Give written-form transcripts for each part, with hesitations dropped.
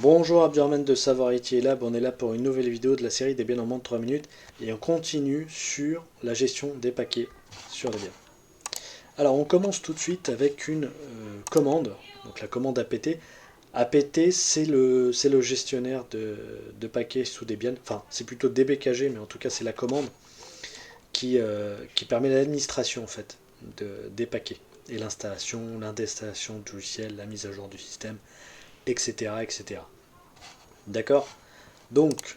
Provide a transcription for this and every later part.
Bonjour Abdurrahman de Savoir IT Lab, on est là pour une nouvelle vidéo de la série des biens en moins de 3 minutes et on continue sur la gestion des paquets sur les biens. Alors on commence tout de suite avec une commande, donc la commande apt. Apt c'est le gestionnaire de paquets sous Debian, enfin c'est plutôt dbkg mais en tout cas c'est la commande qui permet l'administration en fait des paquets et l'installation, l'indestallation du logiciel, la mise à jour du système, etc. etc. D'accord. Donc,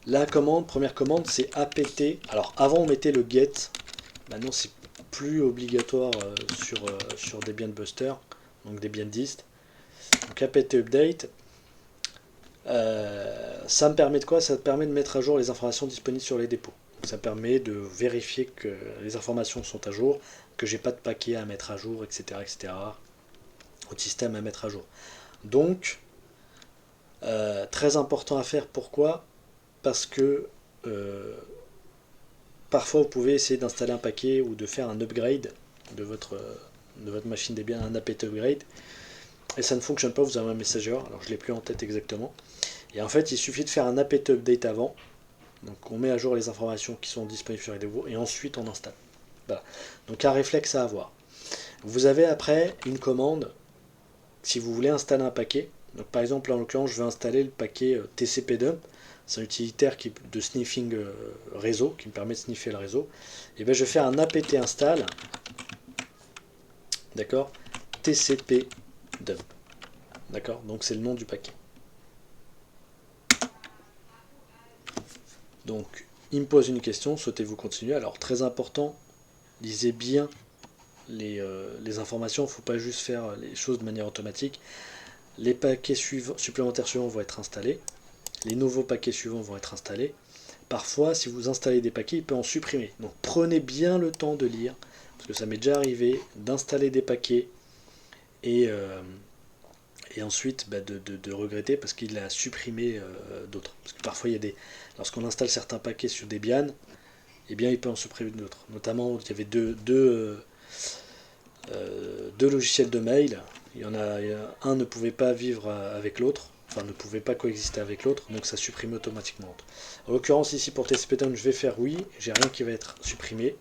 la commande, première commande, c'est apt. Alors, avant, on mettait le get. Maintenant, c'est plus obligatoire sur Debian Buster, donc Debian dist. Donc, apt update. Ça me permet de quoi? Ça me permet de mettre à jour les informations disponibles sur les dépôts. Donc, ça permet de vérifier que les informations sont à jour, que j'ai pas de paquet à mettre à jour, etc., etc. Ou de système à mettre à jour. Donc, très important à faire. Pourquoi? Parce que euh, parfois vous pouvez essayer d'installer un paquet ou de faire un upgrade de votre machine Debian, un apt upgrade, et ça ne fonctionne pas, vous avez un message erreur, alors je ne l'ai plus en tête exactement. Et en fait, il suffit de faire un apt update avant, donc on met à jour les informations qui sont disponibles sur les dépôts, et ensuite on installe. Voilà. Donc un réflexe à avoir. Vous avez après une commande, si vous voulez installer un paquet, donc par exemple en l'occurrence je vais installer le paquet tcpdump. C'est un utilitaire de sniffing réseau qui me permet de sniffer le réseau. Et bien je vais faire un apt install, d'accord, tcp dump, d'accord, donc c'est le nom du paquet. Donc il me pose une question, souhaitez-vous continuer? Alors très important, lisez bien les informations, il ne faut pas juste faire les choses de manière automatique. Les paquets supplémentaires suivants vont être installés, les nouveaux paquets suivants vont être installés. Parfois, si vous installez des paquets, il peut en supprimer. Donc prenez bien le temps de lire, parce que ça m'est déjà arrivé d'installer des paquets et, euh, et ensuite de regretter parce qu'il a supprimé d'autres. Parce que parfois, lorsqu'on installe certains paquets sur Debian, eh bien, il peut en supprimer d'autres. Notamment, il y avait deux logiciels de mail. Un ne pouvait pas vivre avec l'autre, enfin ne pouvait pas coexister avec l'autre, donc ça supprime automatiquement. En l'occurrence ici pour tcpdump, je vais faire oui, j'ai rien qui va être supprimé,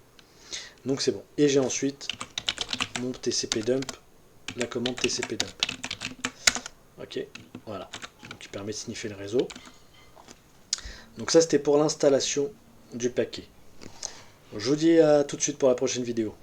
donc c'est bon. Et j'ai ensuite mon tcpdump, la commande tcpdump. Ok, voilà, donc qui permet de sniffer le réseau. Donc ça c'était pour l'installation du paquet. Je vous dis à tout de suite pour la prochaine vidéo.